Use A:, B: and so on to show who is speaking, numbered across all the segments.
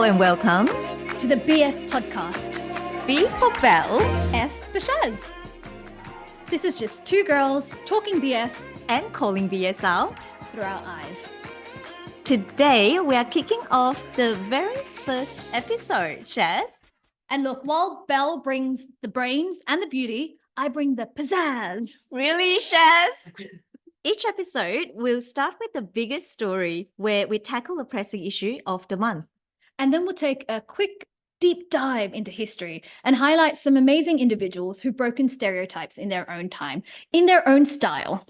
A: and welcome
B: to the BS podcast.
A: B for Belle
B: S for Shaz. This is just two girls talking BS
A: and calling BS out
B: through our eyes.
A: Today we are kicking off the very first episode, Shaz.
B: And look, while Belle brings the brains and the beauty, I bring the pizzazz.
A: Really, Shaz? Each episode will start with the biggest story where we tackle a pressing issue of the month.
B: And then we'll take a quick deep dive into history and highlight some amazing individuals who've broken stereotypes in their own time, in their own style.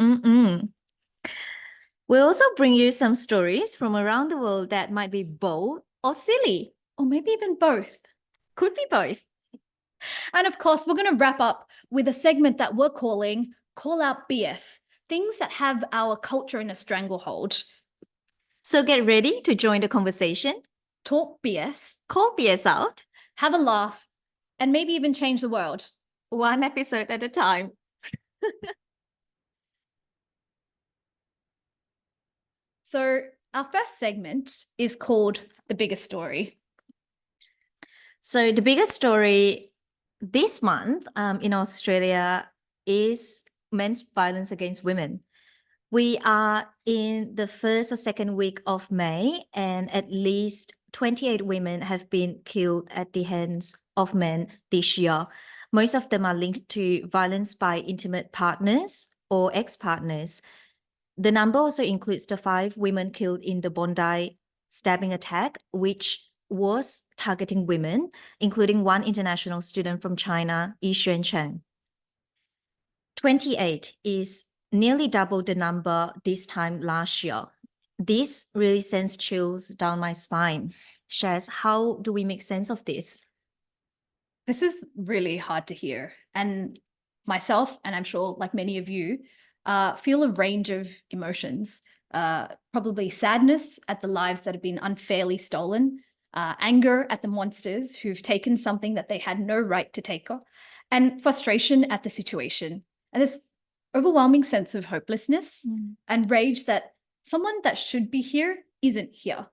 A: We'll also bring you some stories from around the world that might be bold or silly.
B: Or maybe even both.
A: Could be both.
B: And of course, we're going to wrap up with a segment that we're calling Call Out BS, things that have our culture in a stranglehold.
A: So get ready to join the conversation.
B: Talk BS.
A: Call BS out.
B: Have a laugh. And maybe even change the world.
A: One episode at a time.
B: So our first segment is called The Biggest Story.
A: So the biggest story this month in Australia is men's violence against women. We are in the first or second week of May, and at least 28 women have been killed at the hands of men this year. Most of them are linked to violence by intimate partners or ex-partners. The number also includes the 5 women killed in the Bondi stabbing attack, which was targeting women, including one international student from China, Yi Xuancheng. 28 is nearly double the number this time last year. This really sends chills down my spine. Shaz, how do we make sense of this?
B: This is really hard to hear. And myself, and I'm sure like many of you, feel a range of emotions. Probably sadness at the lives that have been unfairly stolen, anger at the monsters who've taken something that they had no right to take, and frustration at the situation. And this overwhelming sense of hopelessness and rage that someone that should be here isn't here,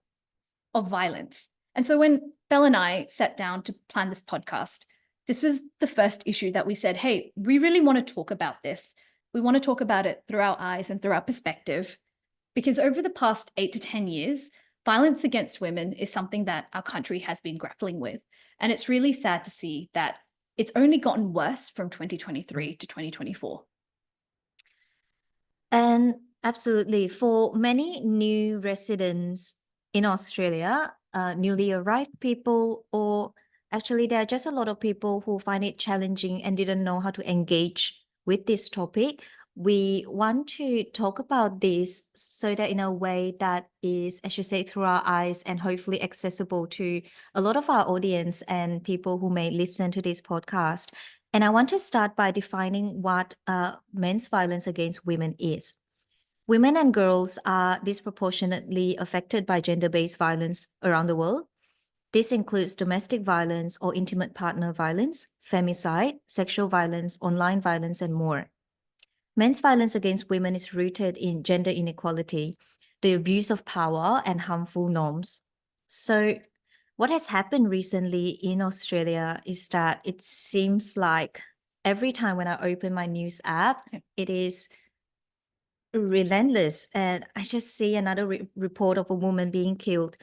B: of violence. And so when Belle and I sat down to plan this podcast, this was the first issue that we said, hey, we really want to talk about this. We want to talk about it through our eyes and through our perspective, because over the past 8 to 10 years, violence against women is something that our country has been grappling with. And it's really sad to see that it's only gotten worse from 2023 to 2024.
A: And absolutely, for many new residents in Australia, newly arrived people, or actually there are just a lot of people who find it challenging and didn't know how to engage with this topic, we want to talk about this so that in a way that is, as you say, through our eyes and hopefully accessible to a lot of our audience and people who may listen to this podcast. And I want to start by defining what men's violence against women is. Women and girls are disproportionately affected by gender-based violence around the world. This includes domestic violence or intimate partner violence, femicide, sexual violence, online violence, and more. Men's violence against women is rooted in gender inequality, the abuse of power, and harmful norms. So what has happened recently in Australia is that it seems like every time when I open my news app, it is relentless. And I just see another report of a woman being killed.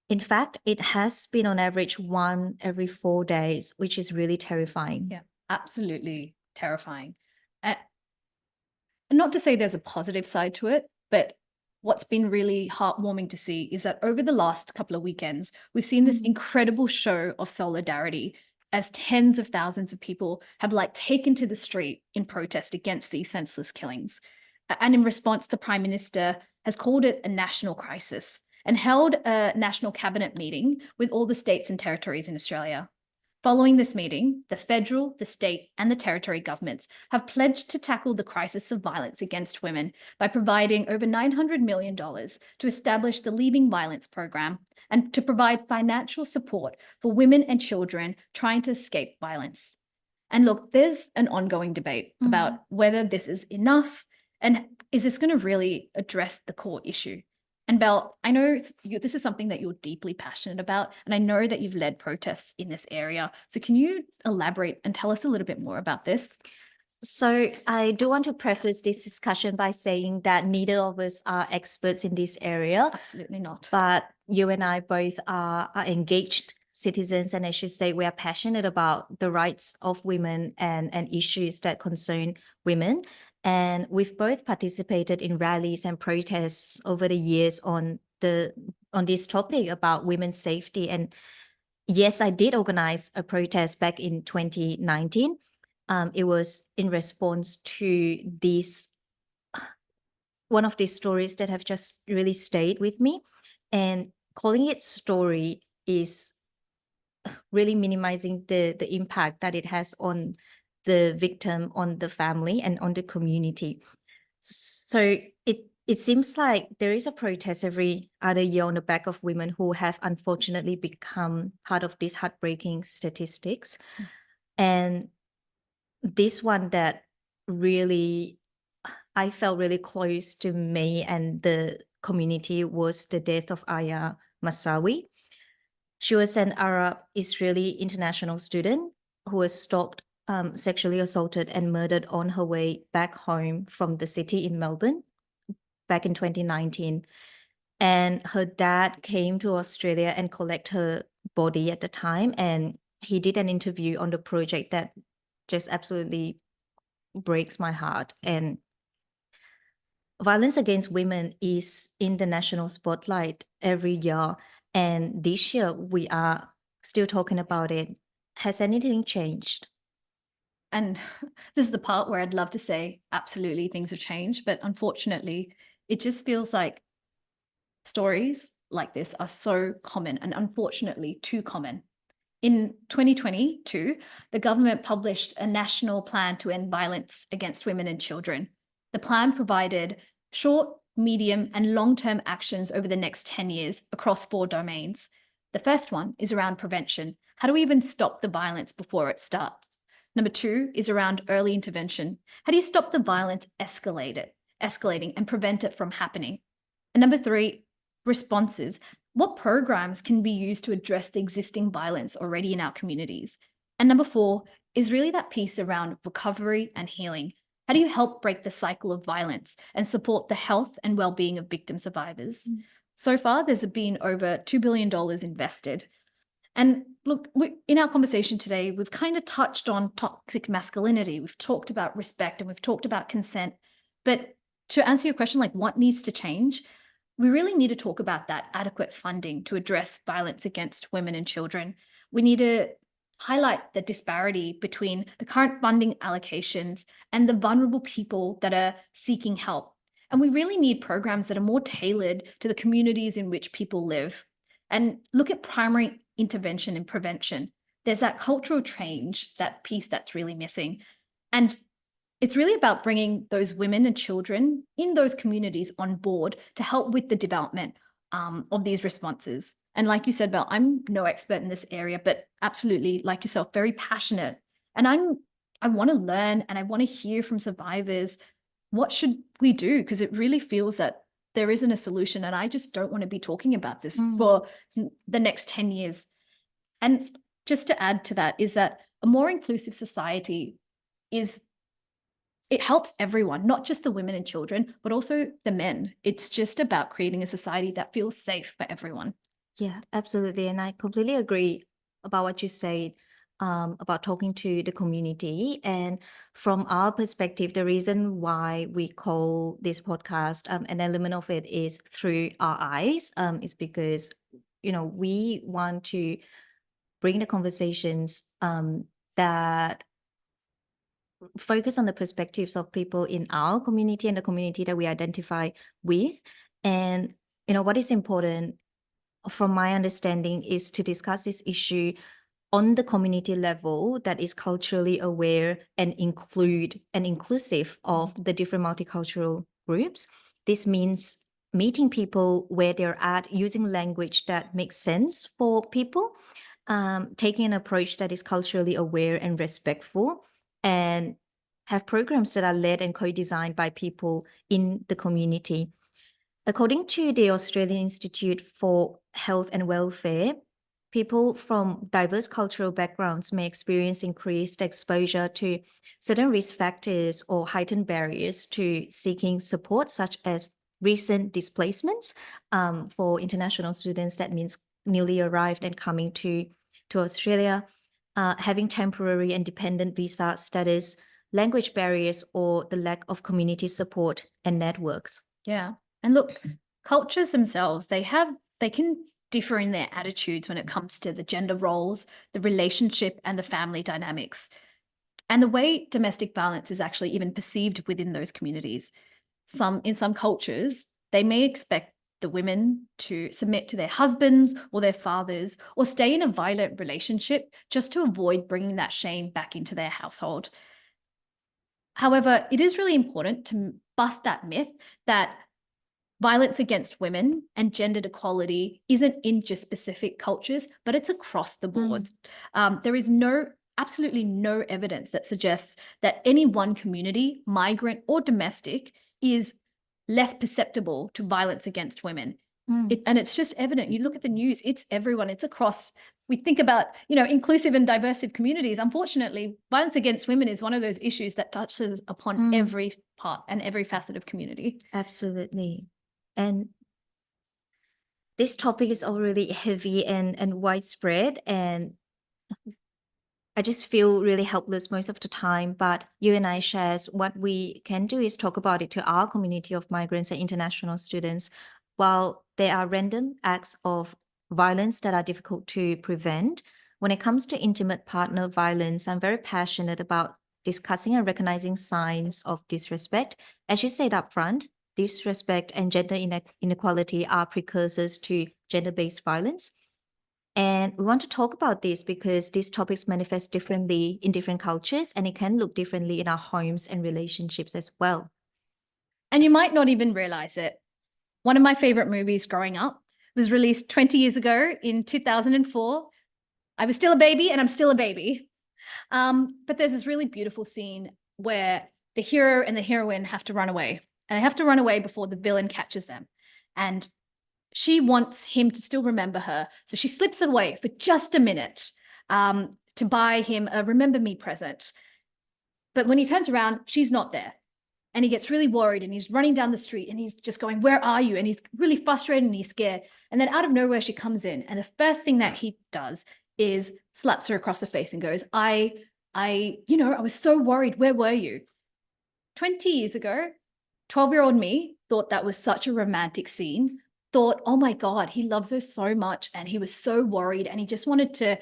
A: In fact, it has been on average 1 every 4 days, which is really terrifying.
B: Yeah, absolutely terrifying. And not to say there's a positive side to it, but what's been really heartwarming to see is that over the last couple of weekends, we've seen this incredible show of solidarity as tens of thousands of people have taken to the street in protest against these senseless killings. And in response, the Prime Minister has called it a national crisis and held a national cabinet meeting with all the states and territories in Australia. Following this meeting, the federal, the state, and the territory governments have pledged to tackle the crisis of violence against women by providing over $900 million to establish the Leaving Violence program and to provide financial support for women and children trying to escape violence. And look, there's an ongoing debate about whether this is enough and is this going to really address the core issue. And Belle, I know this is something that you're deeply passionate about, and I know that you've led protests in this area. So can you elaborate and tell us a little bit more about this?
A: So I do want to preface this discussion by saying that neither of us are experts in this area,
B: Absolutely not.
A: but you and I both are engaged citizens, and I should say we are passionate about the rights of women and issues that concern women. And we've both participated in rallies and protests over the years on this topic about women's safety. And yes, I did organize a protest back in 2019. It was in response to one of these stories that have just really stayed with me. And calling it story is really minimizing the impact that it has on the victim, on the family, and on the community. So it seems like there is a protest every other year on the back of women who have unfortunately become part of these heartbreaking statistics. And this one that really I felt really close to me and the community was the death of Aya Masawi. She was an Arab Israeli international student who was stalked, sexually assaulted, and murdered on her way back home from the city in Melbourne back in 2019. And her dad came to Australia and collect her body at the time. And he did an interview on the project that just absolutely breaks my heart. And violence against women is in the national spotlight every year. And this year we are still talking about it. Has anything changed?
B: And this is the part where I'd love to say, absolutely, things have changed. But unfortunately, it just feels like stories like this are so common and unfortunately too common. In 2022, the government published a national plan to end violence against women and children. The plan provided short, medium, and long-term actions over the next 10 years across 4 domains. The first one is around prevention. How do we even stop the violence before it starts? Number 2 is around early intervention. How do you stop the violence escalating and prevent it from happening? And number 3, responses. What programs can be used to address the existing violence already in our communities? And number 4 is really that piece around recovery and healing. How do you help break the cycle of violence and support the health and well-being of victim survivors? So far, there's been over $2 billion invested. And look, in our conversation today, we've kind of touched on toxic masculinity. We've talked about respect and we've talked about consent. But to answer your question, like what needs to change, we really need to talk about that adequate funding to address violence against women and children. We need to highlight the disparity between the current funding allocations and the vulnerable people that are seeking help. And we really need programs that are more tailored to the communities in which people live. And look at primary intervention and prevention. There's that cultural change, that piece that's really missing. And it's really about bringing those women and children in those communities on board to help with the development of these responses. And like you said, Belle, I'm no expert in this area, but absolutely, like yourself, very passionate. And I want to learn and I want to hear from survivors. What should we do? Because it really feels that there isn't a solution, and I just don't want to be talking about this for the next 10 years. And just to add to that is that a more inclusive society it helps everyone, not just the women and children, but also the men. It's just about creating a society that feels safe for everyone.
A: Yeah, absolutely. And I completely agree about what you said about talking to the community. And from our perspective, the reason why we call this podcast an element of it is through our eyes, is because, we want to bring the conversations that focus on the perspectives of people in our community and the community that we identify with. And, what is important from my understanding is to discuss this issue on the community level that is culturally aware and inclusive of the different multicultural groups. This means meeting people where they're at, using language that makes sense for people, taking an approach that is culturally aware and respectful, and have programs that are led and co-designed by people in the community. According to the Australian Institute for Health and Welfare, people from diverse cultural backgrounds may experience increased exposure to certain risk factors or heightened barriers to seeking support, such as recent displacements. For international students, that means newly arrived and coming to Australia, having temporary and dependent visa status, language barriers, or the lack of community support and networks.
B: Yeah. And look, cultures themselves, they can differ in their attitudes when it comes to the gender roles, the relationship, and the family dynamics, and the way domestic violence is actually even perceived within those communities. In some cultures, they may expect the women to submit to their husbands or their fathers or stay in a violent relationship just to avoid bringing that shame back into their household. However, it is really important to bust that myth that violence against women and gendered equality isn't in just specific cultures, but it's across the board. There is absolutely no evidence that suggests that any one community, migrant or domestic, is less perceptible to violence against women. And it's just evident. You look at the news, it's everyone, it's across. We think about, inclusive and diverse communities. Unfortunately, violence against women is one of those issues that touches upon every part and every facet of community.
A: Absolutely. And this topic is already heavy and widespread, and I just feel really helpless most of the time. But you and I, Shaz, what we can do is talk about it to our community of migrants and international students. While there are random acts of violence that are difficult to prevent, when it comes to intimate partner violence, I'm very passionate about discussing and recognizing signs of disrespect. As you said up front, disrespect and gender inequality are precursors to gender-based violence. And we want to talk about this because these topics manifest differently in different cultures, and it can look differently in our homes and relationships as well.
B: And you might not even realize it. One of my favorite movies growing up was released 20 years ago in 2004. I was still a baby and I'm still a baby. But there's this really beautiful scene where the hero and the heroine have to run away, and they have to run away before the villain catches them. And she wants him to still remember her. So she slips away for just a minute to buy him a remember me present. But when he turns around, she's not there. And he gets really worried and he's running down the street and he's just going, "Where are you?" And he's really frustrated and he's scared. And then out of nowhere, she comes in. And the first thing that he does is slaps her across the face and goes, I was so worried. Where were you? 20 years ago, 12-year-old me thought that was such a romantic scene, thought, oh my God, he loves her so much. And he was so worried and he just wanted to,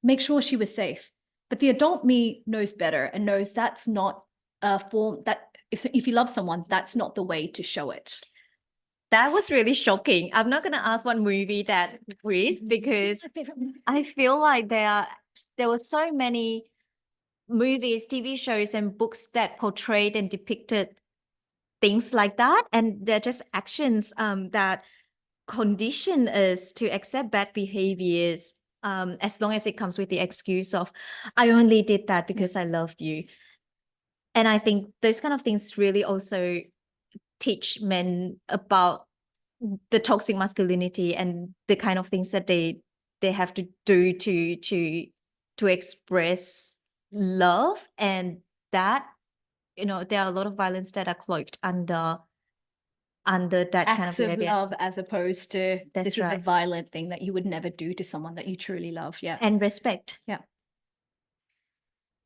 B: make sure she was safe. But the adult me knows better and knows that's not a form that if you love someone, that's not the way to show it.
A: That was really shocking. I'm not going to ask what movie that is because I feel like there were so many movies, TV shows, and books that portrayed and depicted things like that, and they're just actions that condition us to accept bad behaviors as long as it comes with the excuse of I only did that because I loved you. And I think those kind of things really also teach men about the toxic masculinity and the kind of things that they have to do to express love, and that there are a lot of violence that are cloaked under that kind of
B: Acts of
A: behavior.
B: love as opposed to
A: That's
B: this is a
A: right.
B: violent thing that you would never do to someone that you truly love. Yeah.
A: And respect.
B: Yeah.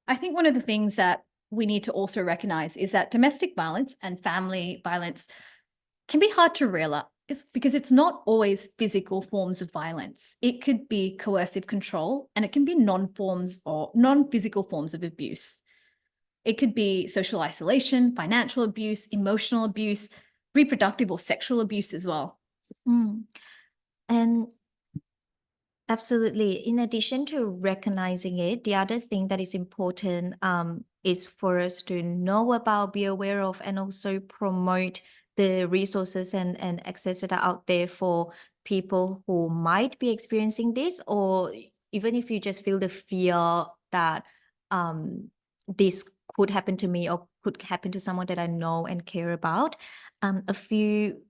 B: I think one of the things that we need to also recognize is that domestic violence and family violence can be hard to realize because it's not always physical forms of violence. It could be coercive control, and it can be non-physical forms of abuse. It could be social isolation, financial abuse, emotional abuse, reproductive or sexual abuse as well.
A: And absolutely. In addition to recognizing it, the other thing that is important is for us to know about, be aware of, and also promote the resources and access that are out there for people who might be experiencing this, or even if you just feel the fear that this could happen to me or could happen to someone that I know and care about. A few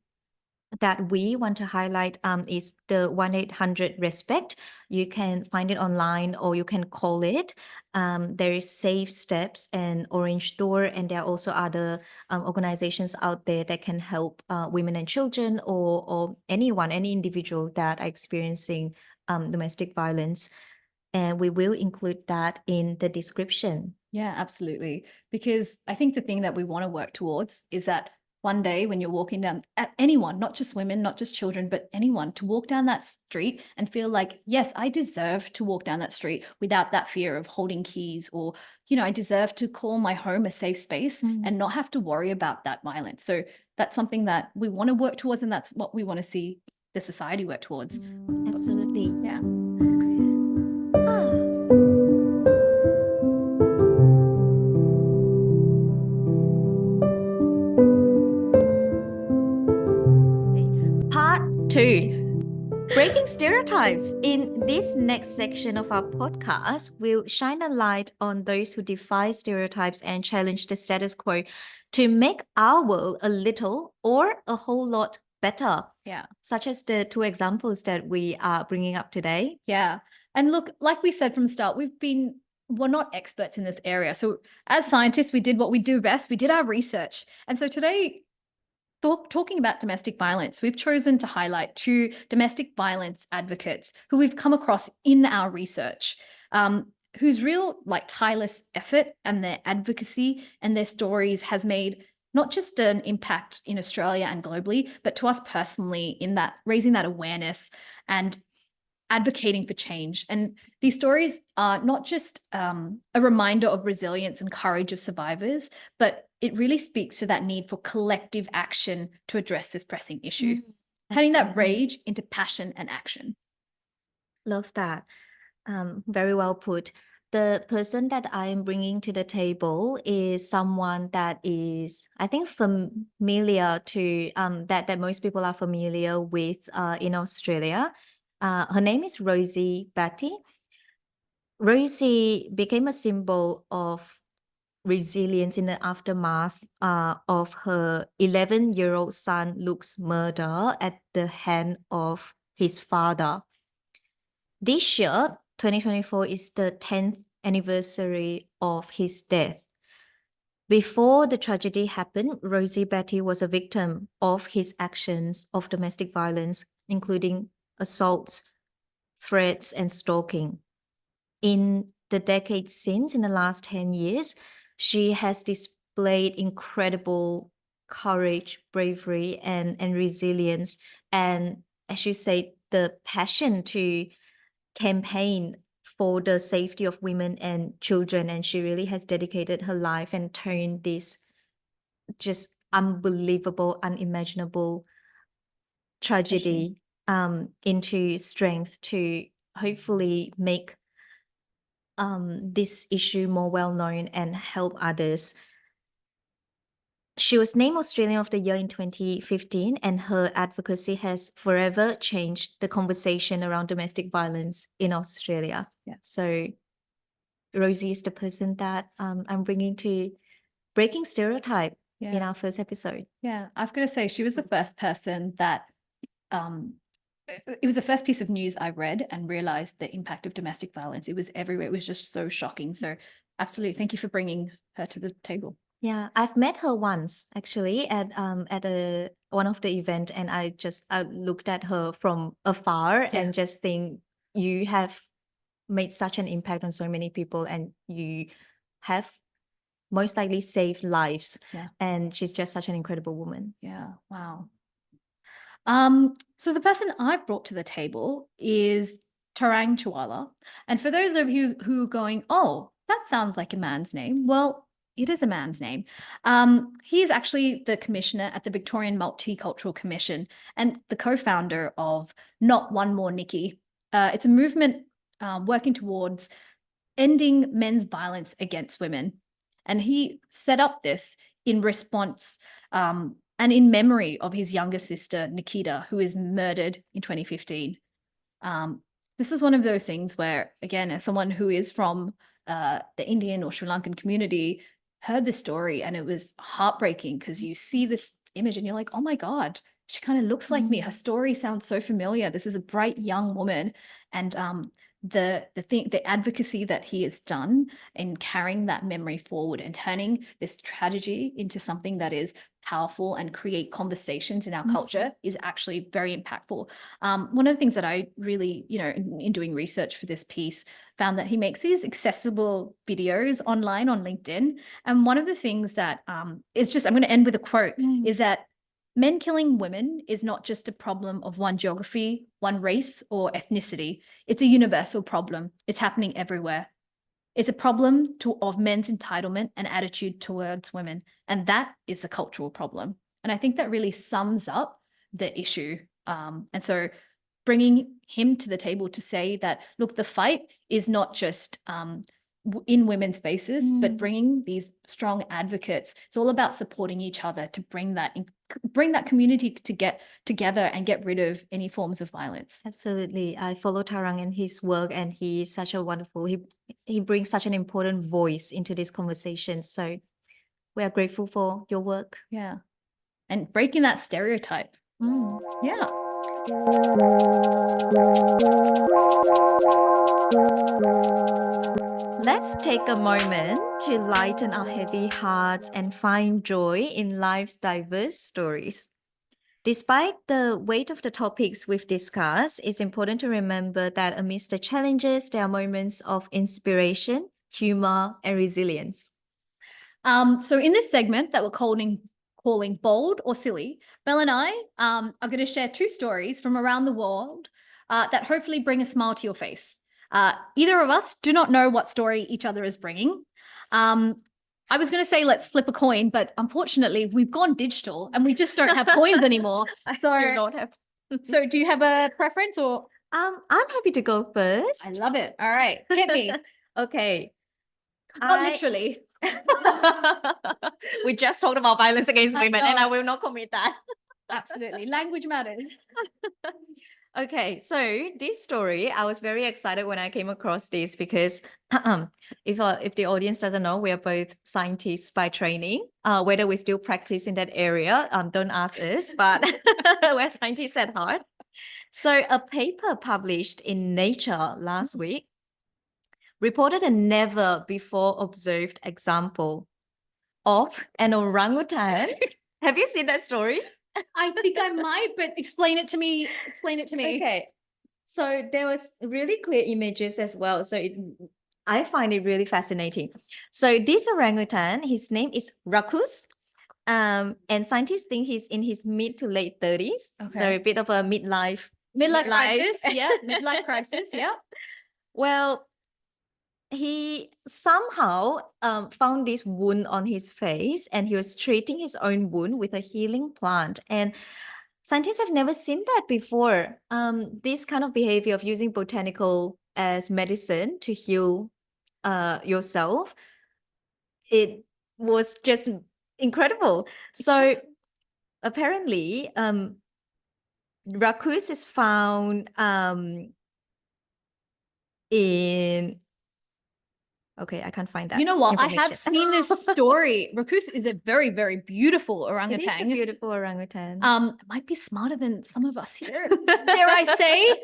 A: that we want to highlight is the 1-800-RESPECT. You can find it online or you can call it. There is Safe Steps and Orange Door, and there are also other organizations out there that can help women and children or anyone, any individual that are experiencing domestic violence. And we will include that in the description.
B: Yeah, absolutely. Because I think the thing that we want to work towards is that one day when you're walking down, at anyone, not just women, not just children, but anyone, to walk down that street and feel like, yes, I deserve to walk down that street without that fear of holding keys, or, I deserve to call my home a safe space and not have to worry about that violence. So that's something that we want to work towards, and that's what we want to see the society work towards.
A: Absolutely.
B: Yeah.
A: Part 2. Breaking stereotypes. In this next section of our podcast, we'll shine a light on those who defy stereotypes and challenge the status quo to make our world a little or a whole lot better.
B: Yeah.
A: Such as the 2 examples that we are bringing up today.
B: Yeah. And look, like we said from the start, we're not experts in this area. So as scientists, we did what we do best. We did our research. And so today, talking about domestic violence, we've chosen to highlight 2 domestic violence advocates who we've come across in our research, whose real tireless effort and their advocacy and their stories has made not just an impact in Australia and globally, but to us personally in that raising that awareness and advocating for change. And these stories are not just a reminder of resilience and courage of survivors, but it really speaks to that need for collective action to address this pressing issue, turning that
A: Absolutely.
B: rage into passion and action.
A: Love that. Very well put. The person that I am bringing to the table is someone that is, I think, familiar to that most people are familiar with in Australia. Her name is Rosie Batty. Rosie became a symbol of resilience in the aftermath of her 11-year-old son Luke's murder at the hand of his father. This year, 2024, is the 10th anniversary of his death. Before the tragedy happened, Rosie Batty was a victim of his actions of domestic violence, including assaults, threats, and stalking. In the decades since, in the last 10 years, she has displayed incredible courage, bravery, and resilience. And as you say, the passion to campaign for the safety of women and children. And she really has dedicated her life and turned this just unbelievable, unimaginable tragedy into strength to hopefully make this issue more well known and help others. She was named Australian of the Year in 2015, and her advocacy has forever changed the conversation around domestic violence in Australia.
B: Yeah.
A: So Rosie is the person that I'm bringing to Breaking Stereotype in our first episode.
B: Yeah, I've got to say, she was the first person that it was the first piece of news I read and realized the impact of domestic violence. It was everywhere. It was just so shocking. So absolutely, thank you for bringing her to the table.
A: Yeah, I've met her once actually at one of the event, and I looked at her from afar and just think you have made such an impact on so many people, and you have most likely saved lives.
B: Yeah.
A: And she's just such an incredible woman.
B: Yeah. Wow. So the person I've brought to the table is Tarang Chawala. And for those of you who are going, oh, that sounds like a man's name. Well, it is a man's name. He is actually the commissioner at the Victorian Multicultural Commission and the co-founder of Not One More Nikki. It's a movement working towards ending men's violence against women. And he set up this in response and in memory of his younger sister, Nikita, who was murdered in 2015. This is one of those things where, again, as someone who is from the Indian or Sri Lankan community, heard the story and it was heartbreaking because you see this image and you're like, oh my God, she kind of looks like me. Her story sounds so familiar. This is a bright young woman. And the advocacy that he has done in carrying that memory forward and turning this tragedy into something that is powerful and create conversations in our culture is actually very impactful. One of the things that I really, in doing research for this piece, found that he makes these accessible videos online on LinkedIn. And one of the things that is just, I'm going to end with a quote, is that men killing women is not just a problem of one geography, one race, or ethnicity. It's a universal problem. It's happening everywhere. It's a problem of men's entitlement and attitude towards women. And that is a cultural problem. And I think that really sums up the issue. And so bringing him to the table to say that, look, the fight is not just in women's spaces, but bringing these strong advocates. It's all about supporting each other to bring that community to get together and get rid of any forms of violence.
A: Absolutely. I follow Tarang in his work, and he's such a wonderful, he brings such an important voice into this conversation. So we are grateful for your work.
B: Yeah. And breaking that stereotype. Yeah.
A: Let's take a moment to lighten our heavy hearts and find joy in life's diverse stories. Despite the weight of the topics we've discussed, it's important to remember that amidst the challenges, there are moments of inspiration, humor, and resilience.
B: So in this segment that we're calling Bold or Silly, Belle and I are going to share 2 stories from around the world that hopefully bring a smile to your face. Either of us do not know what story each other is bringing. I was going to say let's flip a coin, but unfortunately we've gone digital and we just don't have coins anymore.
A: Do not have.
B: So do you have a preference or?
A: I'm happy to go first.
B: I love it. All right, hit me.
A: Okay.
B: Not literally.
A: We just talked about violence against women, and I will not commit that.
B: Absolutely. Language matters.
A: Okay, so this story, I was very excited when I came across this because if the audience doesn't know, we are both scientists by training. Whether we still practice in that area, don't ask us, but we're scientists at heart. So a paper published in Nature last week reported a never before observed example of an orangutan. Have you seen that story?
B: I think I might, but explain it to me.
A: Okay. So there was really clear images as well. So I find it really fascinating. So this orangutan, his name is Rakus. And scientists think he's in his mid to late 30s.
B: Okay.
A: So a bit of a midlife
B: crisis. Yeah, midlife crisis. Yeah.
A: Well, he somehow found this wound on his face, and he was treating his own wound with a healing plant. And scientists have never seen that before. This kind of behavior of using botanical as medicine to heal yourself, it was just incredible. So apparently, Raccoon is found in... Okay, I can't find that.
B: You know what? I have seen this story. Rakus is a very, very beautiful orangutan.
A: It is a beautiful orangutan.
B: It might be smarter than some of us here. Dare I say?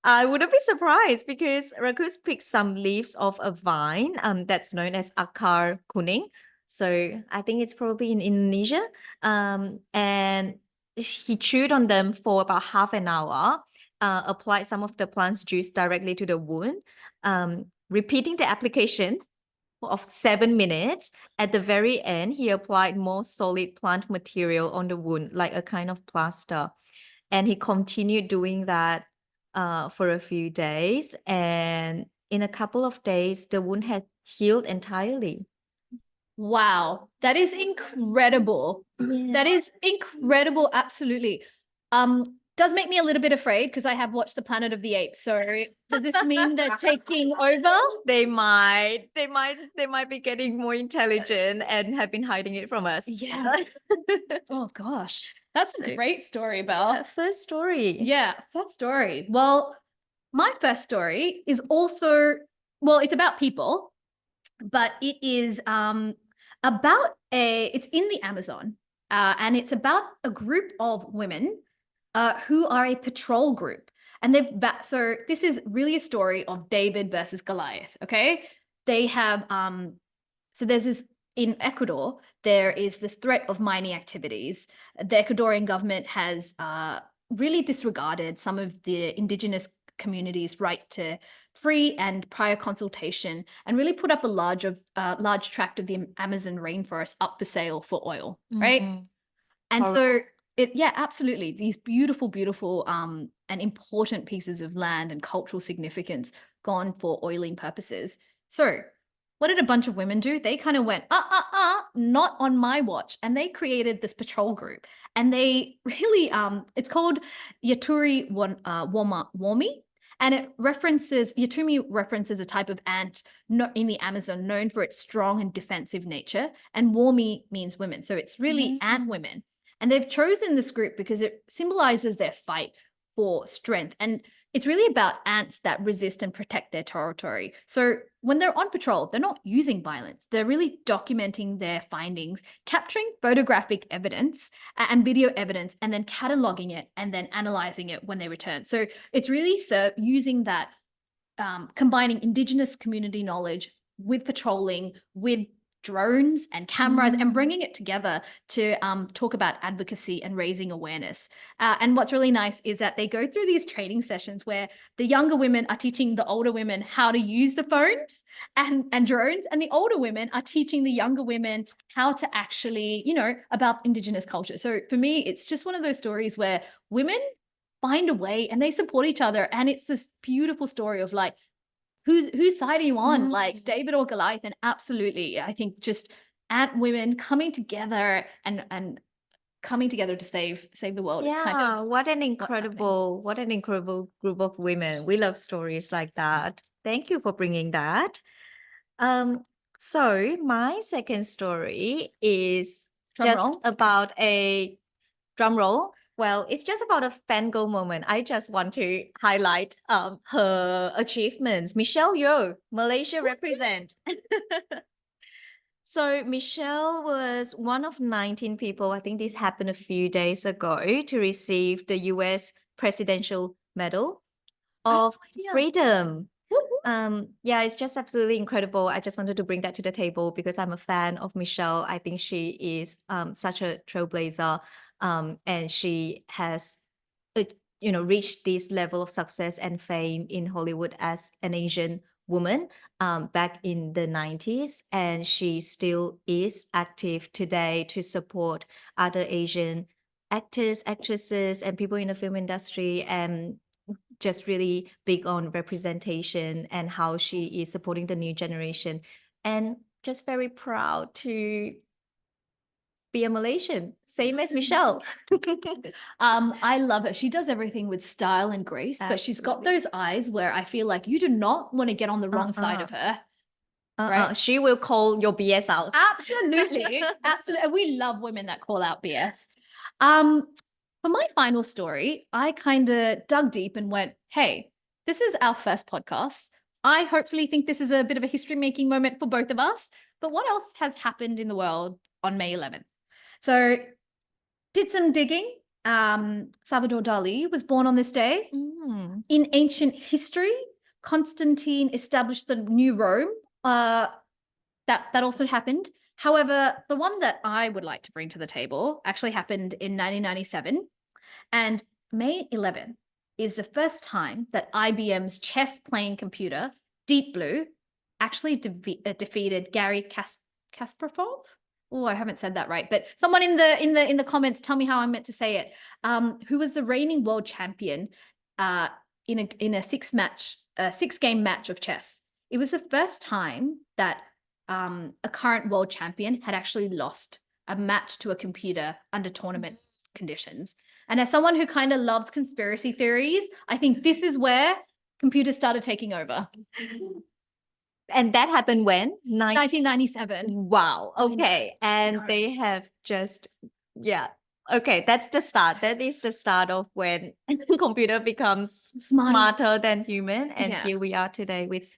A: I wouldn't be surprised because Rakus picked some leaves of a vine that's known as akar kuning. So I think it's probably in Indonesia. And he chewed on them for about half an hour, applied some of the plant's juice directly to the wound, repeating the application of 7 minutes. At the very end, he applied more solid plant material on the wound, like a kind of plaster. And he continued doing that for a few days. And in a couple of days, the wound had healed entirely.
B: Wow, that is incredible. Yeah. That is incredible. Absolutely. Does make me a little bit afraid because I have watched the Planet of the Apes. So does this mean they're taking over?
A: They might be getting more intelligent and have been hiding it from us.
B: Yeah. Oh gosh. That's a great story, Belle.
A: First story.
B: Yeah, first story. Well, my first story is also, well, it's about people, but it is it's in the Amazon. and it's about a group of women who are a patrol group. And so this is really a story of David versus Goliath. Okay, they have so there's this in Ecuador. There is this threat of mining activities. The Ecuadorian government has really disregarded some of the indigenous communities' right to free and prior consultation, and really put up a large tract of the Amazon rainforest up for sale for oil, right?
A: Mhm.
B: And
A: Horrible.
B: so yeah, absolutely. These beautiful, beautiful and important pieces of land and cultural significance gone for oiling purposes. So what did a bunch of women do? They kind of went, not on my watch. And they created this patrol group. And they really, it's called Yaturi Wami. And Yatumi references a type of ant in the Amazon known for its strong and defensive nature. And Wami means women. So it's really ant women. And they've chosen this group because it symbolizes their fight for strength. And it's really about ants that resist and protect their territory. So when they're on patrol, they're not using violence. They're really documenting their findings, capturing photographic evidence and video evidence, and then cataloging it and then analyzing it when they return. So it's really using that, combining Indigenous community knowledge with patrolling, with drones and cameras, and bringing it together to talk about advocacy and raising awareness. And what's really nice is that they go through these training sessions where the younger women are teaching the older women how to use the phones and drones, and the older women are teaching the younger women how to actually, about Indigenous culture. So for me, it's just one of those stories where women find a way and they support each other. And it's this beautiful story of like, whose side are you on, like David or Goliath? And absolutely, I think just ant women coming together and coming together to save the world. It's kind
A: Yeah,
B: of
A: what an incredible group of women. We love stories like that. Thank you for bringing that. So my second story is
B: Drum
A: just
B: roll.
A: about a drum roll. Well, it's just about a fangirl moment. I just want to highlight her achievements. Michelle Yeoh, Malaysia represent. So Michelle was one of 19 people, I think this happened a few days ago, to receive the US Presidential Medal of Freedom. Yeah, it's just absolutely incredible. I just wanted to bring that to the table because I'm a fan of Michelle. I think she is such a trailblazer, and she has reached this level of success and fame in Hollywood as an Asian woman back in the 90s, and she still is active today to support other Asian actors, actresses, and people in the film industry, and just really big on representation and how she is supporting the new generation. And just very proud to be a Malaysian, same as Michelle.
B: I love her. She does everything with style and grace, but she's got those eyes where I feel like you do not want to get on the wrong side of her. Right?
A: She will call your BS out.
B: Absolutely. Absolutely. We love women that call out BS. For my final story, I kind of dug deep and went, hey, this is our first podcast. I hopefully think this is a bit of a history-making moment for both of us. But what else has happened in the world on May 11th? So did some digging. Salvador Dali was born on this day. In ancient history, Constantine established the new Rome. That also happened. However, the one that I would like to bring to the table actually happened in 1997. And May 11 is the first time that IBM's chess playing computer, Deep Blue, actually defeated Garry Kasparov. Oh, I haven't said that right, but someone in the comments tell me how I'm meant to say it. Who was the reigning world champion in a six-game match of chess. It was the first time that a current world champion had actually lost a match to a computer under tournament conditions. And as someone who kind of loves conspiracy theories, I think this is where computers started taking over.
A: And that happened when?
B: 1997.
A: Wow. Okay. And they have just, yeah. Okay. That's the start. That is the start of when computer becomes smarter than human. And here we are today with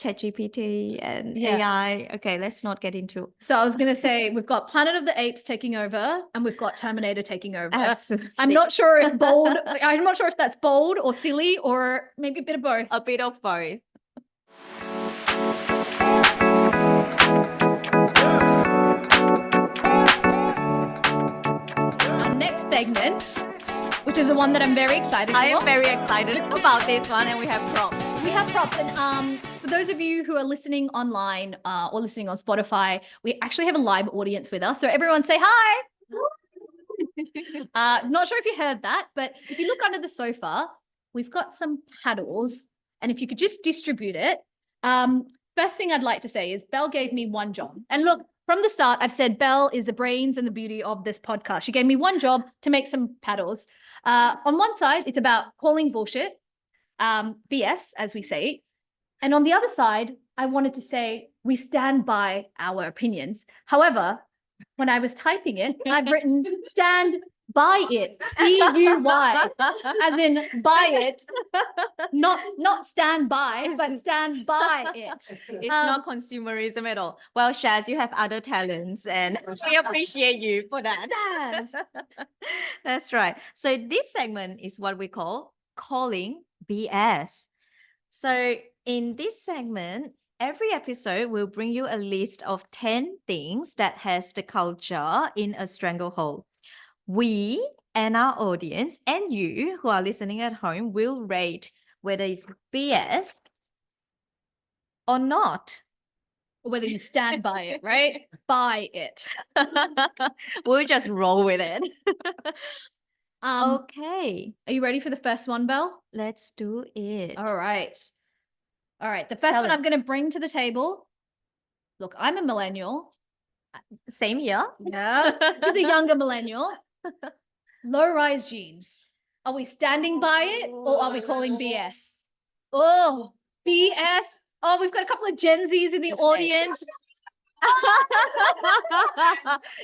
A: ChatGPT and
B: Yeah.
A: AI. Okay, let's not get into.
B: So I was going to say we've got Planet of the Apes taking over and we've got Terminator taking over.
A: Absolutely.
B: I'm not sure if bold, I'm not sure if that's bold or silly or maybe a bit of both.
A: A bit of both.
B: Our next segment, which is the one that I'm very excited
A: I am
B: for.
A: very excited about this one, and we have props.
B: We have props, and for those of you who are listening online or listening on Spotify, we actually have a live audience with us. So everyone say hi. Not sure if you heard that, but if you look under the sofa, we've got some paddles, and if you could just distribute it. First thing I'd like to say is Belle gave me one job, and look, from the start, I've said Belle is the brains and the beauty of this podcast. She gave me one job to make some paddles. On one side, it's about calling bullshit, BS, as we say. And on the other side, I wanted to say we stand by our opinions. However, when I was typing it, I've written stand by it, B-U-Y, as in buy it, not stand by, but stand by it.
A: It's not consumerism at all. Well, Shaz, you have other talents, and we appreciate you for that.
B: Yes.
A: That's right. So this segment is what we call calling BS. So in this segment, every episode will bring you a list of 10 things that has the culture in a stranglehold. We and our audience and you who are listening at home will rate whether it's BS or not.
B: Whether you stand by it, right? Buy it.
A: We'll just roll with it.
B: Um,
A: Okay,
B: Are you ready for the first one, Belle?
A: let's do it.
B: All right. All right. The first
A: Tell
B: one I'm
A: us.
B: going to bring to the table. Look, I'm a millennial.
A: Same here.
B: Yeah. Just a younger millennial. Low-rise jeans. Are we standing by it or are we calling BS? Oh, BS. Oh, we've got a couple of Gen Zs in the audience.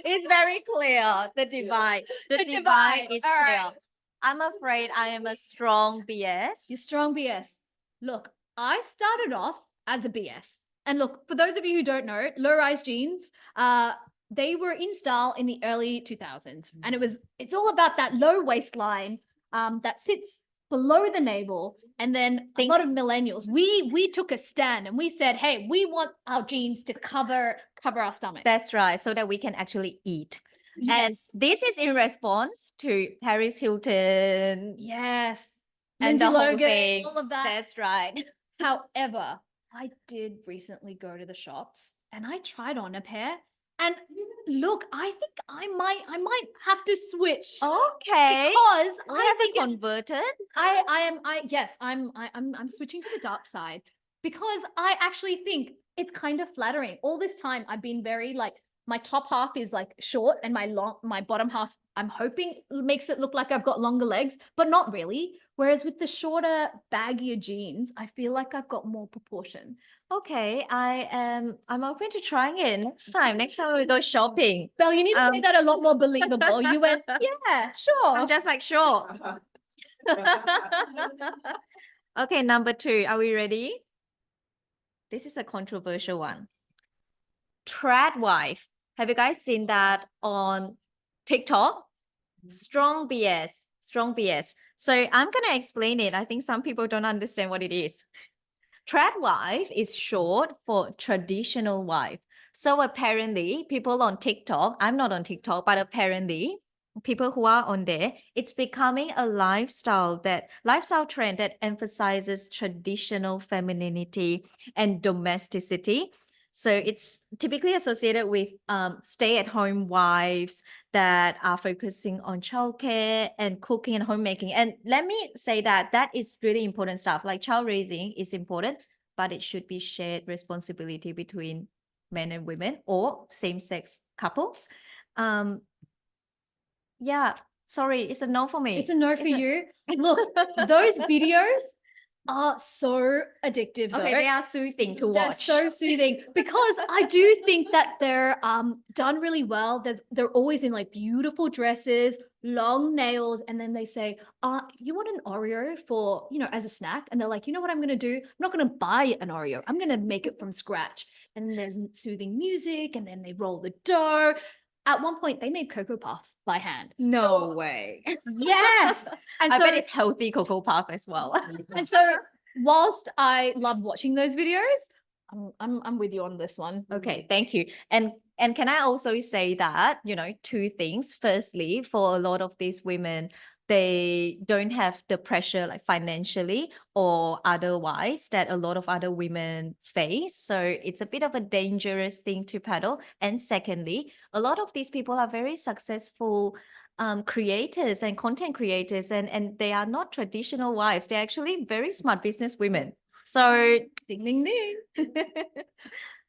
A: It's very clear, the divide. The
B: The
A: divide
B: divide.
A: is
B: All
A: clear.
B: right.
A: I'm afraid I am a strong BS.
B: You're strong BS. Look, I started off as a BS. And look, for those of you who don't know, low-rise jeans, they were in style in the early 2000s. And it's all about that low waistline that sits below the navel. And then a lot of millennials, we took a stand and we said, hey, we want our jeans to cover our stomach.
A: That's right, so that we can actually eat.
B: Yes.
A: And this is in response to Paris Hilton
B: Yes.
A: and
B: Lindsay
A: the whole
B: Logan,
A: thing.
B: all of that.
A: That's right.
B: However, I did recently go to the shops and I tried on a pair. And look, I think I might have to switch
A: Okay.
B: because
A: We
B: I
A: have
B: think
A: converted.
B: I'm switching to the dark side because I actually think it's kind of flattering. All this time I've been very like my top half is like short and my bottom half I'm hoping makes it look like I've got longer legs, but not really. Whereas with the shorter, baggier jeans, I feel like I've got more proportion.
A: Okay, I'm open to trying it next time. Next time we go shopping.
B: Belle, you need to say that a lot more believable. You went, yeah, sure.
A: I'm just like, sure. Okay, number 2. Are we ready? This is a controversial one. Trad wife. Have you guys seen that on TikTok? Strong BS. Strong BS. So I'm going to explain it. I think some people don't understand what it is. Trad wife is short for traditional wife. So apparently, people on TikTok, I'm not on TikTok, but apparently, people who are on there, it's becoming a lifestyle trend that emphasizes traditional femininity and domesticity. So it's typically associated with stay-at-home wives that are focusing on childcare and cooking and homemaking. And let me say that is really important stuff. Like child raising is important, but it should be shared responsibility between men and women or same-sex couples. Yeah, sorry, it's a no for me.
B: It's a no for you. Look, those videos, are so addictive though.
A: Okay, they are soothing to
B: They're
A: watch.
B: so soothing because I do think that they're done really well. They're always in like beautiful dresses, long nails, and then they say, you want an Oreo for, as a snack? And they're like, you know what I'm gonna do? I'm not gonna buy an Oreo, I'm gonna make it from scratch. And then there's soothing music, and then they roll the dough. At one point, they made Cocoa Puffs by hand.
A: No way.
B: Yes. And
A: I
B: so
A: bet it's healthy Cocoa Puff as well.
B: and so whilst I love watching those videos, I'm with you on this one.
A: Okay, thank you. And can I also say that, two things. Firstly, for a lot of these women, they don't have the pressure like financially or otherwise that a lot of other women face. So it's a bit of a dangerous thing to paddle. And secondly, a lot of these people are very successful creators and content creators, and they are not traditional wives. They're actually very smart business women. So
B: Ding, ding, ding.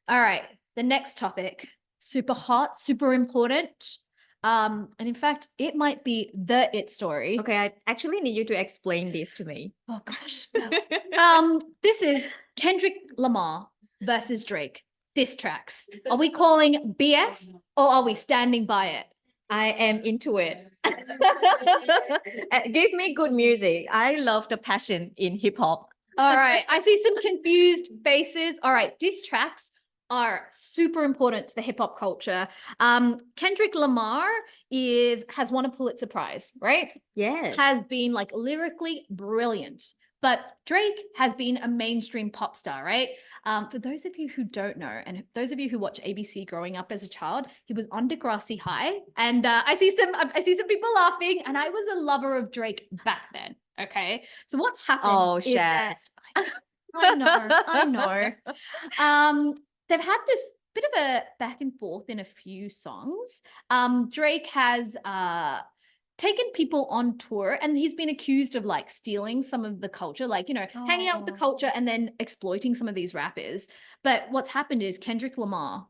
B: All right. The next topic, super hot, super important. And in fact, it might be the it story.
A: okay, I actually need you to explain this to me.
B: Oh gosh. This is Kendrick Lamar versus Drake diss tracks. Are we calling BS or are we standing by it?
A: I am into it. Give me good music. I love the passion in hip hop.
B: All right. I see some confused faces. All right. Diss tracks are super important to the hip hop culture. Kendrick Lamar has won a Pulitzer Prize, right?
A: Yes.
B: Has been like lyrically brilliant. But Drake has been a mainstream pop star, right? For those of you who don't know, and those of you who watch ABC growing up as a child, he was on Degrassi High, and I see some people laughing, and I was a lover of Drake back then. Okay, so what's happened?
A: Oh,
B: is that-
A: Shaz.
B: I know. They've had this bit of a back and forth in a few songs. Drake has taken people on tour, and he's been accused of like stealing some of the culture, like, hanging out with the culture and then exploiting some of these rappers. But what's happened is Kendrick Lamar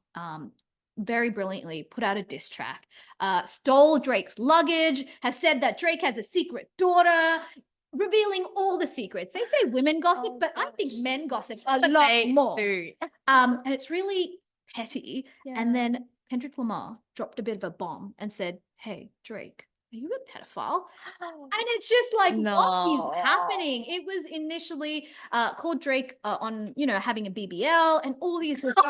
B: very brilliantly put out a diss track, stole Drake's luggage, has said that Drake has a secret daughter, revealing all the secrets. They say women gossip, but I think men gossip a lot more.
A: Do.
B: And it's really petty.
A: Yeah.
B: And then Kendrick Lamar dropped a bit of a bomb and said, hey, Drake, are you a pedophile? And it's just like, what is happening? It was initially called Drake on, having a BBL and all these ridiculous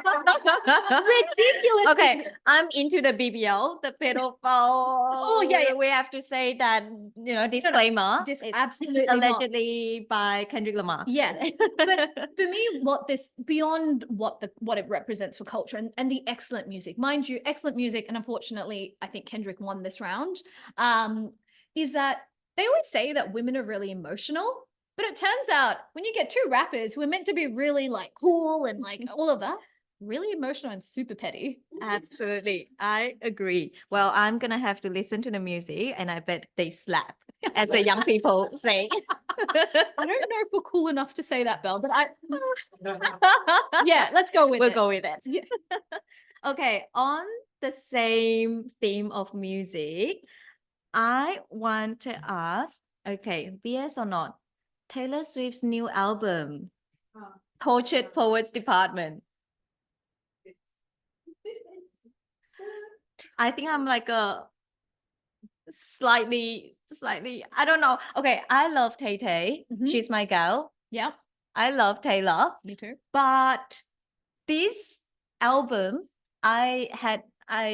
A: Okay,
B: things.
A: I'm into the BBL, the pedophile.
B: Oh, yeah.
A: We have to say that, disclaimer.
B: It's
A: It's
B: absolutely not.
A: allegedly by Kendrick Lamar.
B: Yes. But for me, beyond what it represents for culture and the excellent music, mind you, excellent music, and unfortunately, I think Kendrick won this round, is that they always say that women are really emotional, but it turns out when you get two rappers who are meant to be really like cool and like all of that, really emotional and super petty.
A: Absolutely. I agree. Well, I'm going to have to listen to the music, and I bet they slap, as the young people say.
B: I don't know if we're cool enough to say that, Belle, but yeah, let's go with it.
A: We'll go with it.
B: Yeah.
A: Okay, on the same theme of music, I want to ask, okay, BS or not, Taylor Swift's new album, Tortured Poets Department. I think I'm like a slightly, I don't know. Okay, I love Tay Tay. She's my gal.
B: Yeah.
A: I love Taylor.
B: Me too.
A: But this album, I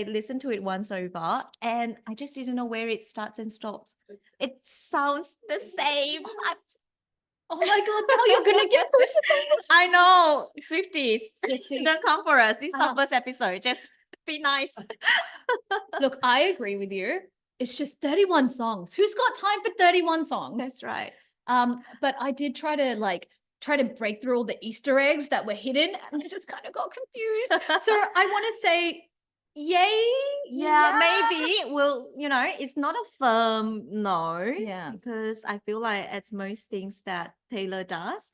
A: listened to it once over, and I just didn't know where it starts and stops. It sounds the same.
B: Oh my God, now you're gonna get crucified.
A: I know. Swifties. Don't come for us. This is our first episode. Just be nice.
B: Look, I agree with you. It's just 31 songs. Who's got time for 31 songs?
A: That's right.
B: But I did try to break through all the Easter eggs that were hidden, and I just kind of got confused. So I want to say, yay.
A: Yeah, maybe. Well, it's not a firm no.
B: Yeah.
A: Because I feel like as most things that Taylor does,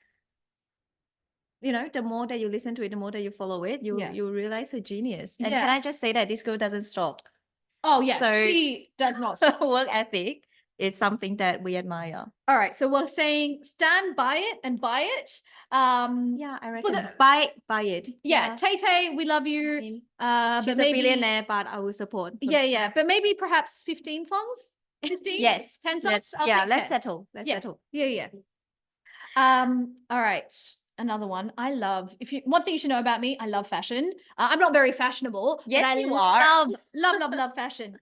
A: the more that you listen to it, the more that you follow it, you realize her genius. And can I just say that this girl doesn't stop?
B: Oh yeah,
A: So
B: she does not stop.
A: work ethic is something that we admire.
B: All right, so we're saying stand by it and buy it.
A: Yeah, I reckon buy it.
B: Yeah, Tay, we love you. But
A: She's
B: maybe
A: a billionaire, but I will support.
B: yeah, but maybe perhaps 15 songs. 15?
A: Yes,
B: 10 songs.
A: let's settle. Let's settle.
B: Yeah. All right. Another one. I love, one thing you should know about me, I love fashion. I'm not very fashionable,
A: Yes,
B: but I
A: you are.
B: love fashion.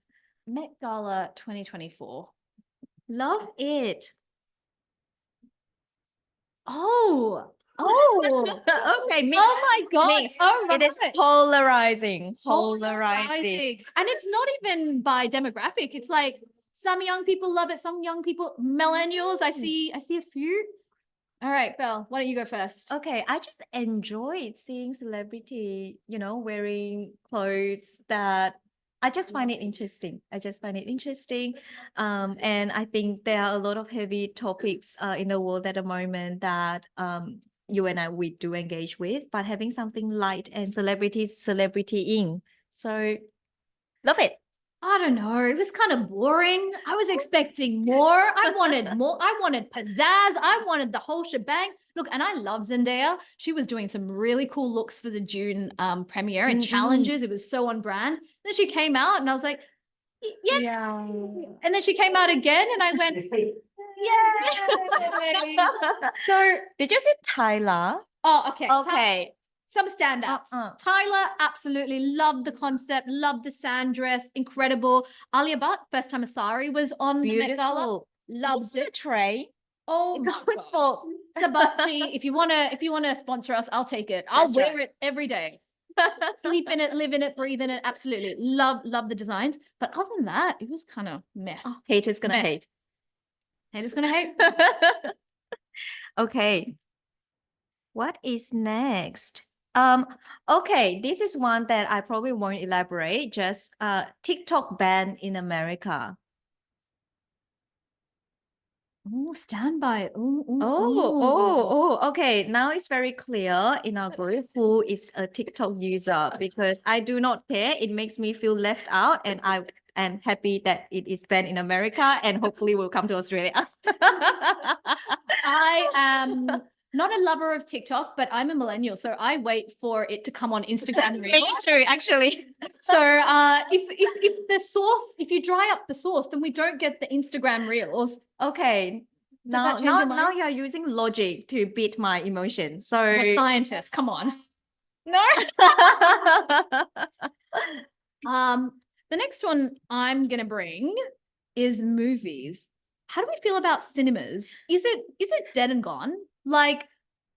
B: Met Gala 2024.
A: Love it.
B: Oh.
A: Okay, mix.
B: Oh my God.
A: Mix.
B: Oh,
A: It is polarizing.
B: Polarizing. And it's not even by demographic. It's like some young people love it, some young people, millennials. I see a few. All right, Belle, why don't you go first?
A: Okay, I just enjoyed seeing celebrity, wearing clothes that I just find it interesting. And I think there are a lot of heavy topics in the world at the moment that you and I we do engage with, but having something light and celebritying. So love it.
B: I don't know. It was kind of boring. I was expecting more. I wanted more. I wanted pizzazz. I wanted the whole shebang. Look, and I love Zendaya. She was doing some really cool looks for the June premiere and challenges. It was so on brand. Then she came out and I was like, yeah. And then she came out again and I went, yeah. So
A: did you see Tyler?
B: Oh, okay.
A: Okay.
B: Some standouts. Tyler, absolutely loved the concept, loved the sand dress, incredible. Alia Bhatt, first time Asari was on the Met Gala, loved it.
A: Trey.
B: Oh, Sabachi, if you wanna sponsor us, I'll take it. I'll wear it every day. Sleep in it, live in it, breathe in it. Absolutely, love the designs. But other than that, it was kind of meh.
A: Haters gonna hate.
B: Haters gonna hate.
A: Okay. What is next? Okay, this is one that I probably won't elaborate, just TikTok ban in America.
B: Oh, stand by it.
A: Okay. Now it's very clear in our group who is a TikTok user because I do not care. It makes me feel left out, and I am happy that it is banned in America and hopefully will come to Australia.
B: I am not a lover of TikTok, but I'm a millennial, so I wait for it to come on Instagram.
A: Me too, actually.
B: So if you dry up the sauce, then we don't get the Instagram reels.
A: Okay. Now you're using logic to beat my emotion. So
B: we're scientists, come on. No. The next one I'm gonna bring is movies. How do we feel about cinemas? Is it dead and gone? Like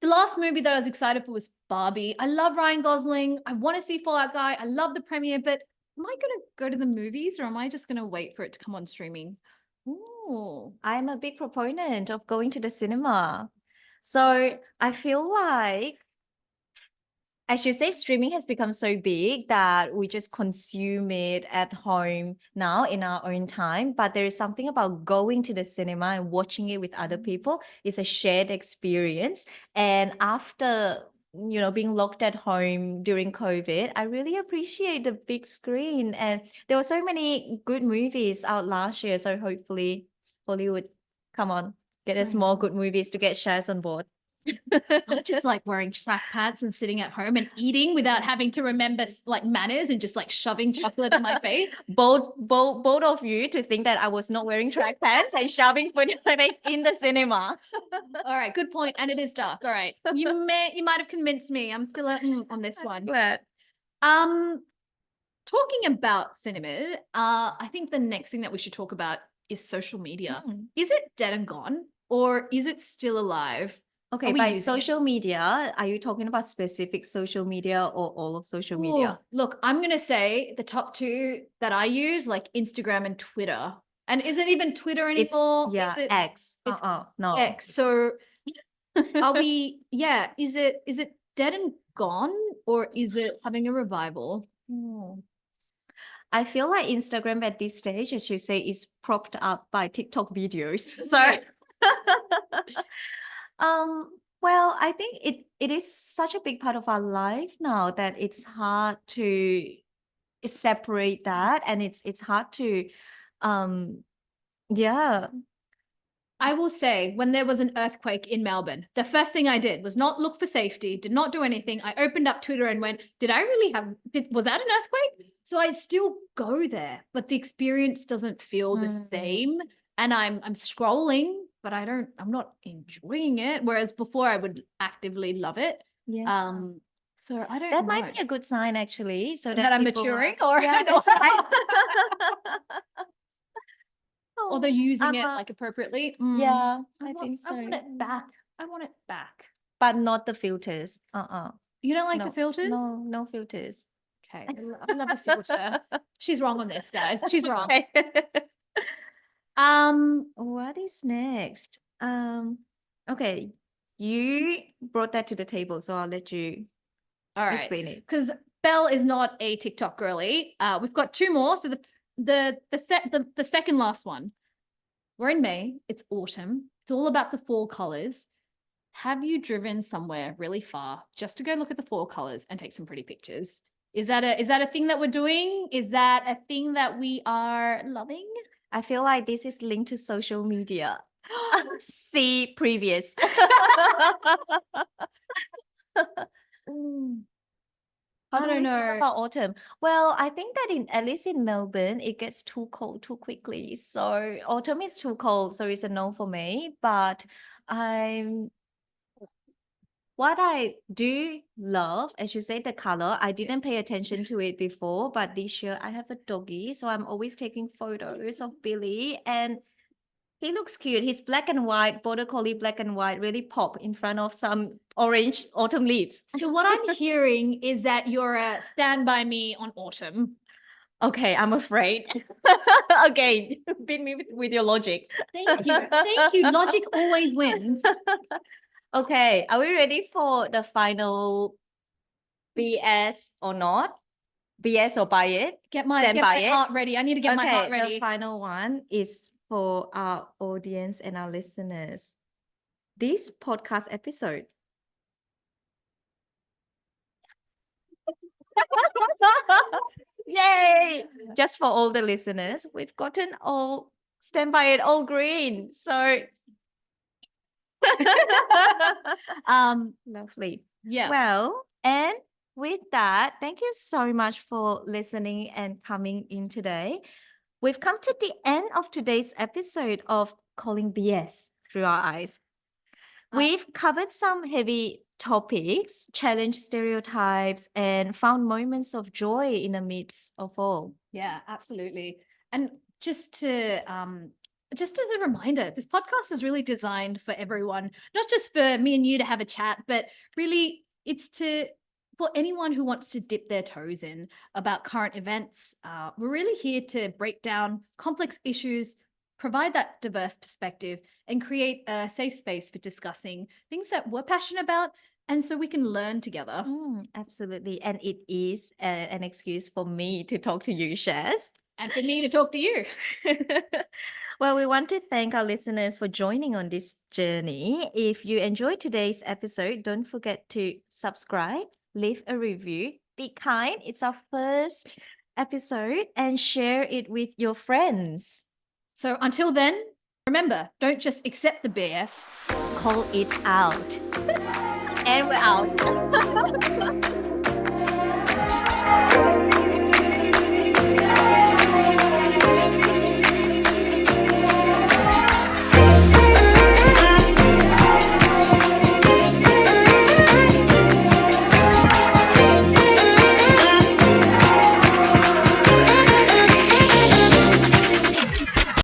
B: the last movie that I was excited for was Barbie. I love Ryan Gosling. I want to see Fall Out Guy. I love the premiere, but am I going to go to the movies or am I just going to wait for it to come on streaming?
A: Ooh, I'm a big proponent of going to the cinema. So I feel like, as you say, streaming has become so big that we just consume it at home now in our own time. But there is something about going to the cinema and watching it with other people. It's a shared experience. And after, being locked at home during COVID, I really appreciate the big screen. And there were so many good movies out last year. So hopefully Hollywood, come on, get us more good movies to get Shaz on board.
B: I just like wearing track pads and sitting at home and eating without having to remember like manners and just like shoving chocolate in my face.
A: Bold of you to think that I was not wearing track pants and shoving food in my face in the cinema.
B: All right, good point. And it is dark. All right. You might have convinced me. I'm still on this one.
A: Glad.
B: Talking about cinema, I think the next thing that we should talk about is social media. Is it dead and gone or is it still alive?
A: Okay, by social media, are you talking about specific social media or all of social media?
B: Look, I'm going to say the top two that I use, like Instagram and Twitter. And is it even Twitter anymore?
A: X. No.
B: X. So are we, is it dead and gone or is it having a revival?
A: I feel like Instagram at this stage, as you say, is propped up by TikTok videos. So well, I think it is such a big part of our life now that it's hard to separate that, and it's hard to Yeah.
B: I will say, when there was an earthquake in Melbourne, the first thing I did was not look for safety, did not do anything. I opened up Twitter and went, was that an earthquake? So I still go there, but the experience doesn't feel the same. And I'm scrolling, but I'm not enjoying it. Whereas before I would actively love it.
A: Yeah.
B: So I don't
A: That
B: know.
A: might be a good sign, actually, so
B: that I'm
A: people
B: maturing,
A: are-
B: or
A: yeah, that's right.
B: or they're using it
A: Uh-huh.
B: like appropriately.
A: Yeah, I think
B: I want
A: so.
B: it back. I want it back.
A: But not the filters.
B: You don't like the
A: No,
B: filters?
A: no filters.
B: Okay, I love a filter. She's wrong on this, guys. She's wrong.
A: Okay.
B: Um,
A: What is next? Okay, you brought that to the table, so I'll let you
B: all right.
A: explain it.
B: Because Belle is not a TikTok girly. We've got two more. So the second last one. We're in May. It's autumn. It's all about the fall colors. Have you driven somewhere really far just to go look at the fall colors and take some pretty pictures? Is that a thing that we're doing? Is that a thing that we are loving?
A: I feel like this is linked to social media. See previous. How
B: I
A: do
B: don't
A: we feel
B: know.
A: about autumn? Well, I think that at least in Melbourne, it gets too cold too quickly. So autumn is too cold, so it's a no for me. But what I do love, as you say, the color, I didn't pay attention to it before, but this year I have a doggy, so I'm always taking photos of Billy, and he looks cute. He's black and white, border collie black and white, really pop in front of some orange autumn leaves.
B: So what I'm hearing is that you're a stand by me on autumn.
A: Okay, I'm afraid. Okay, beat me with your logic.
B: Thank you. Thank you. Logic always wins.
A: Okay, are we ready for the final BS or not? BS or buy it?
B: Get my
A: Stand by it.
B: heart ready. I need to get my heart
A: Okay,
B: ready.
A: the final one is for our audience and our listeners. This podcast episode. Yay! Just for all the listeners, we've gotten all stand by it all green. So lovely.
B: Yeah.
A: Well, and with that, thank you so much for listening and coming in today. We've come to the end of today's episode of Calling BS Through Our Eyes. We've covered some heavy topics, challenged stereotypes, and found moments of joy in the midst of all.
B: Yeah, absolutely. And just as a reminder, this podcast is really designed for everyone, not just for me and you to have a chat, but really it's for anyone who wants to dip their toes in about current events. We're really here to break down complex issues, provide that diverse perspective, and create a safe space for discussing things that we're passionate about, and so we can learn together.
A: Absolutely. And it is an excuse for me to talk to you, Shaz.
B: And for me to talk to you.
A: Well, we want to thank our listeners for joining on this journey. If you enjoyed today's episode, don't forget to subscribe, leave a review, be kind. It's our first episode, and share it with your friends.
B: So until then, remember, don't just accept the BS.
A: Call it out. And we're out.